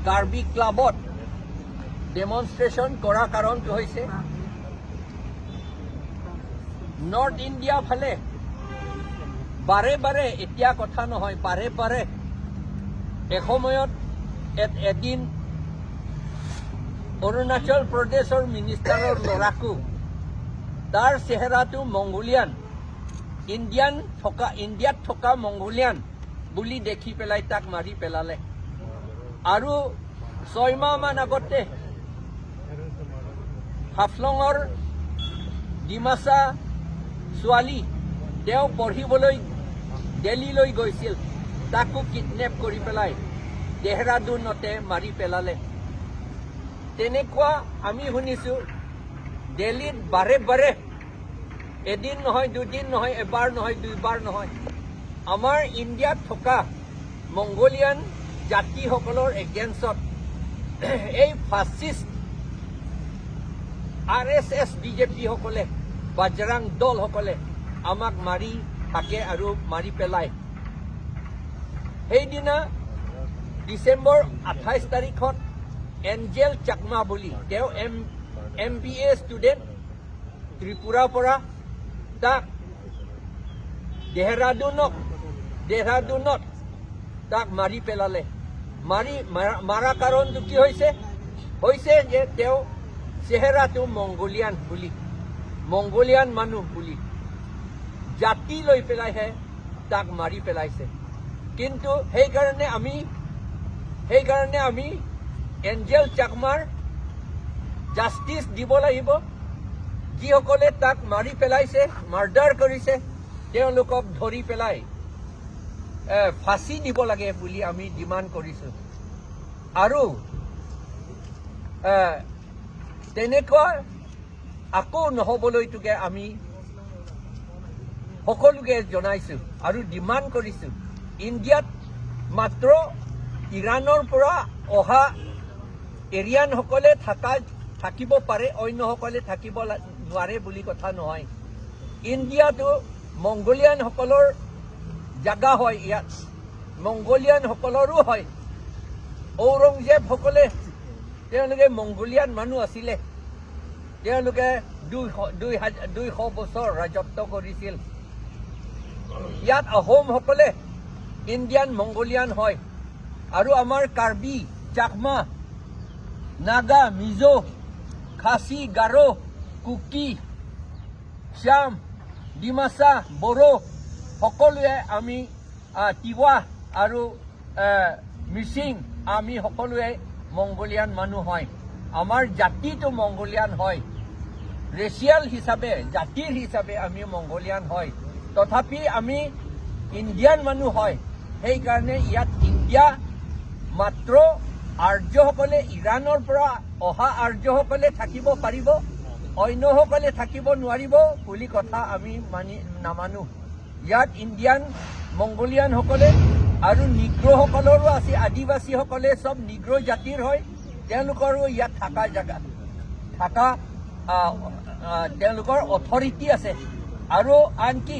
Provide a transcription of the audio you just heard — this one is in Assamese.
কাৰ্বি ক্লাবত ডেমনষ্ট্ৰেশ্যন কৰাৰ কাৰণটো হৈছে নৰ্থ ইণ্ডিয়া ফালে বাৰে বাৰে এতিয়া কথা নহয় বাৰে বাৰে এসময়ত এদিন অৰুণাচল প্ৰদেশৰ মিনিষ্টাৰৰ ল'ৰাকো তাৰ চেহেৰাটো মংগোলিয়ান ইণ্ডিয়াত থকা মংগোলিয়ান বুলি দেখি পেলাই তাক মাৰি পেলালে আৰু 6 মাহমান আগতে হাফলঙৰ ডিমাচা ছোৱালী তেওঁ পঢ়িবলৈ দিল্লীলৈ গৈছিল তাকো কিডনেপ কৰি পেলাই দেহৰাদুনতে মাৰি পেলালে তেনেকুৱা আমি শুনিছোঁ দিল্লীত বাৰে বাৰে এদিন নহয় দুদিন নহয় এবাৰ নহয় দুইবাৰ নহয় আমাৰ ইণ্ডিয়াত থকা মংগোলিয়ান জাতিসকলৰ এগেইনষ্টত এই ফাচিষ্ট RSS বিজেপিসকলে বাজৰাং দলসকলে আমাক মাৰি থাকে আৰু মাৰি পেলায় সেইদিনা ডিচেম্বৰ 28 তাৰিখত এঞ্জেল চাকমা বুলি তেওঁ MBA ষ্টুডেণ্ট ত্ৰিপুৰাৰ পৰা তাক দেহৰাদুনত তাক মাৰি পেলালে মাৰা কাৰণটো কি হৈছে যে তেওঁ চেহেৰাটো মংগোলিয়ান মানুহ বুলি জাতি লৈ পেলাইহে তাক মাৰি পেলাইছে কিন্তু সেইকাৰণে আমি এঞ্জেল চাকমাৰ জাষ্টিচ দিব লাগিব যিসকলে তাক মাৰি পেলাইছে মাৰ্ডাৰ কৰিছে তেওঁলোকক ধৰি পেলাই ফাঁচি দিব লাগে বুলি আমি ডিমাণ্ড কৰিছোঁ আৰু তেনেকুৱা আকৌ নহ'বলৈটোকে আমি সকলোকে জনাইছোঁ আৰু ডিমাণ্ড কৰিছোঁ ইণ্ডিয়াত মাত্ৰ ইৰাণৰ পৰা অহা এৰিয়ানসকলে থাকিব পাৰে অন্যসকলে থাকিব নোৱাৰে বুলি কথা নহয় ইণ্ডিয়াটো মংগোলিয়ানসকলৰ জাগা হয় ইয়াত মংগোলিয়ানসকলৰো হয় ঔৰংজেবসকলে তেওঁলোকে মংগোলিয়ান মানুহ আছিলে তেওঁলোকে 200 বছৰ ৰাজত্ব কৰিছিল ইয়াত আহোমসকলে ইণ্ডিয়ান মংগোলিয়ান হয় আৰু আমাৰ কাৰ্বি চাকমা নাগা মিজো খাচী গাৰো কুকি শ্যাম ডিমাচা বড়ো সকলোৱে আমি তিৱা আৰু মিচিং আমি সকলোৱে মংগোলিয়ান মানুহ হয় আমাৰ জাতিটো মংগোলিয়ান হয় ৰেচিয়েল হিচাপে জাতিৰ হিচাপে আমি মংগোলিয়ান হয় তথাপি আমি ইণ্ডিয়ান মানুহ হয় সেইকাৰণে ইয়াত ইণ্ডিয়া মাত্ৰ আৰ্যসকলে ইৰাণৰ পৰা অহা আৰ্যসকলে থাকিব পাৰিব অন্যসকলে থাকিব নোৱাৰিব বুলি কথা আমি নামানো ইয়াত ইণ্ডিয়ান মংগোলিয়ানসকলে আৰু নিগ্ৰসকলৰো আছে আদিবাসীসকলে চব নিগ্ৰ জাতিৰ হয় তেওঁলোকৰো ইয়াত থকা তেওঁলোকৰ অথৰিটি আছে আৰু আনকি